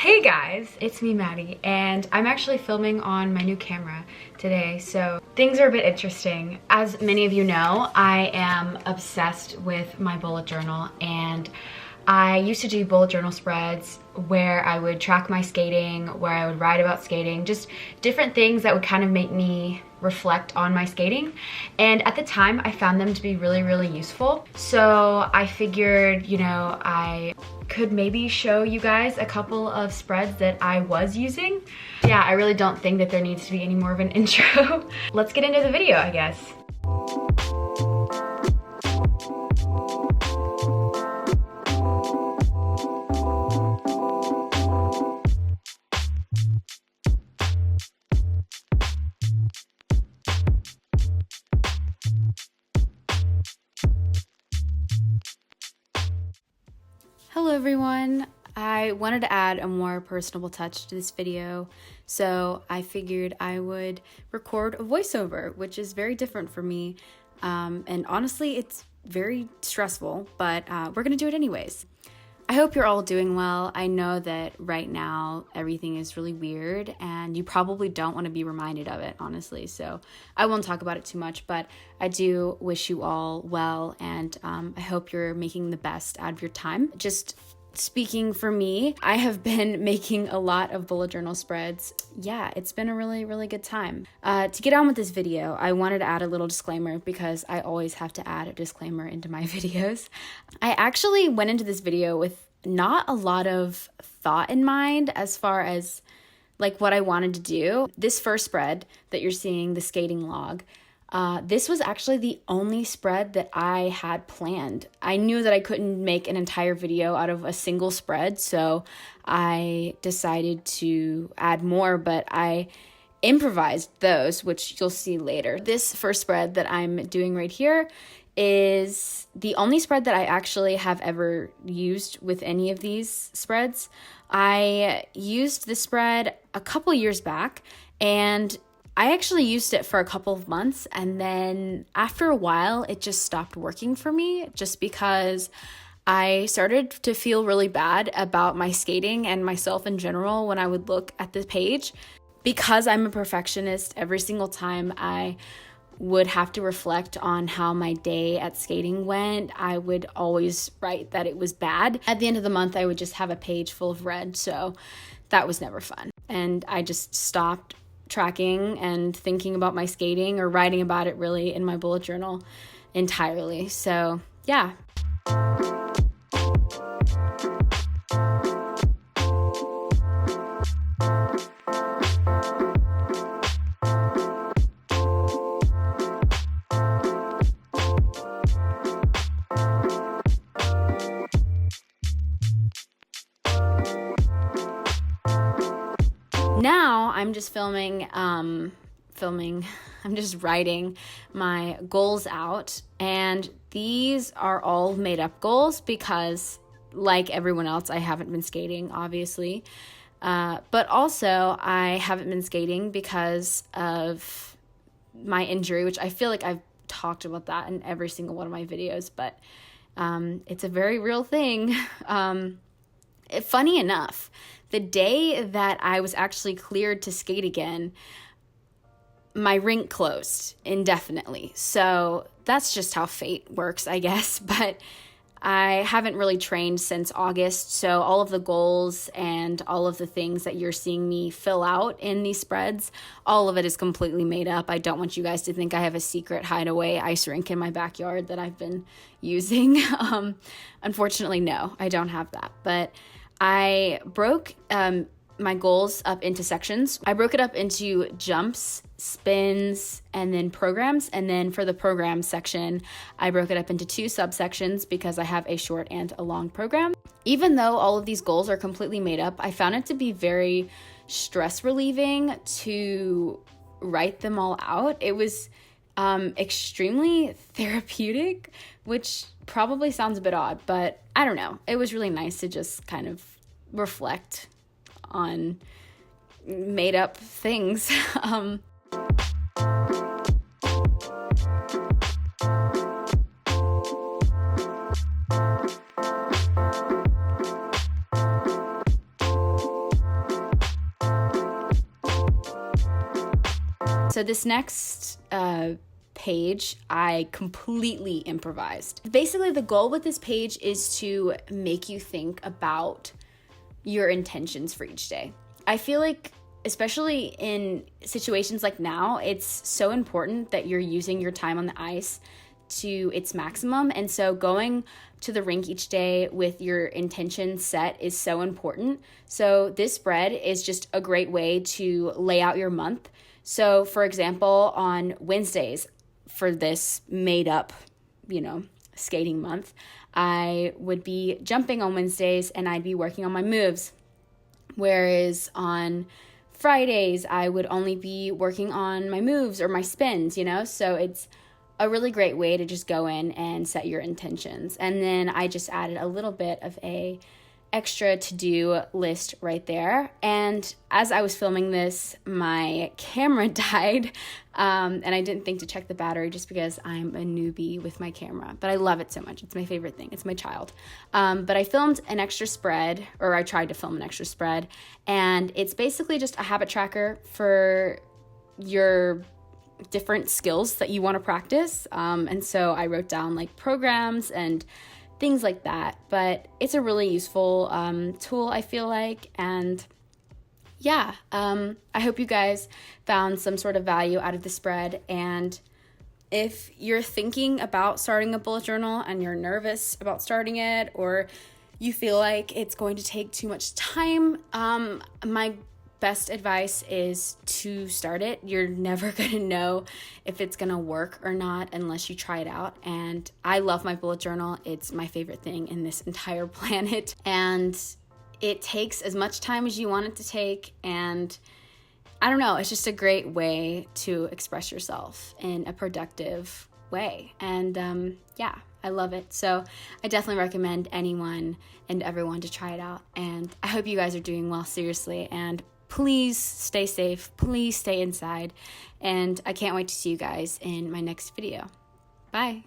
Hey guys, it's me Maddie, and I'm actually filming on my new camera today, so things are a bit interesting. As many of you know, I am obsessed with my bullet journal, and I used to do bullet journal spreads where I would track my skating, where I would write about skating, just different things that would kind of make me reflect on my skating. And at the time, I found them to be really, really useful. So I figured, I could maybe show you guys a couple of spreads that I was using. Yeah, I really don't think that there needs to be any more of an intro. Let's get into the video, I guess. Hello everyone. I wanted to add a more personable touch to this video, so I figured I would record a voiceover, which is very different for me, and honestly it's very stressful, but we're gonna do it anyways. I hope you're all doing well. I know that right now everything is really weird and you probably don't want to be reminded of it, honestly, so I won't talk about it too much, but I do wish you all well, and I hope you're making the best out of your time. Just speaking for me, I have been making a lot of bullet journal spreads. Yeah, it's been a really, really good time. To get on with this video, I wanted to add a little disclaimer because I always have to add a disclaimer into my videos. I actually went into this video with not a lot of thought in mind as far as like what I wanted to do. This first spread that you're seeing, the skating log, this was actually the only spread that I had planned. I knew that I couldn't make an entire video out of a single spread, so I decided to add more, but I improvised those, which you'll see later. This first spread that I'm doing right here is the only spread that I actually have ever used with any of these spreads. I used this spread a couple years back, and I actually used it for a couple of months, and then after a while it just stopped working for me, just because I started to feel really bad about my skating and myself in general when I would look at the page. Because I'm a perfectionist, every single time I would have to reflect on how my day at skating went, I would always write that it was bad. At the end of the month, I would just have a page full of red, so that was never fun. And I just stopped tracking and thinking about my skating or writing about it really in my bullet journal entirely. So yeah. Now I'm just I'm just writing my goals out, and these are all made up goals because, like everyone else, I haven't been skating, obviously, but also I haven't been skating because of my injury, which I feel like I've talked about that in every single one of my videos, but it's a very real thing. Funny enough, the day that I was actually cleared to skate again, my rink closed indefinitely. So that's just how fate works, I guess. But I haven't really trained since August, so all of the goals and all of the things that you're seeing me fill out in these spreads, all of it is completely made up. I don't want you guys to think I have a secret hideaway ice rink in my backyard that I've been using. Unfortunately, no, I don't have that. But I broke my goals up into sections. I broke it up into jumps, spins, and then programs. And then for the program section, I broke it up into two subsections because I have a short and a long program. Even though all of these goals are completely made up, I found it to be very stress relieving to write them all out. It was extremely therapeutic, which probably sounds a bit odd, but I don't know. It was really nice to just kind of reflect on made up things. So this next page, I completely improvised. Basically, the goal with this page is to make you think about your intentions for each day. I feel like, especially in situations like now, it's so important that you're using your time on the ice to its maximum. And so going to the rink each day with your intention set is so important. So this spread is just a great way to lay out your month. So for example, on Wednesdays for this made up, skating month, I would be jumping on Wednesdays and I'd be working on my moves. Whereas on Fridays, I would only be working on my moves or my spins, So it's a really great way to just go in and set your intentions. And then I just added a little bit of a extra to-do list right there. And as I was filming this, my camera died, and I didn't think to check the battery just because I'm a newbie with my camera. But I love it so much. It's my favorite thing. It's my child. But I filmed an extra spread, or I tried to film an extra spread, and it's basically just a habit tracker for your different skills that you want to practice. And so I wrote down like programs and things like that, but it's a really useful tool, I feel like. And yeah, I hope you guys found some sort of value out of the spread. And if you're thinking about starting a bullet journal and you're nervous about starting it, or you feel like it's going to take too much time, my best advice is to start it. You're never going to know if it's going to work or not unless you try it out. And I love my bullet journal. It's my favorite thing in this entire planet. And it takes as much time as you want it to take. And I don't know, it's just a great way to express yourself in a productive way. And yeah, I love it. So I definitely recommend anyone and everyone to try it out. And I hope you guys are doing well, seriously. And please stay safe. Please stay inside. And I can't wait to see you guys in my next video. Bye.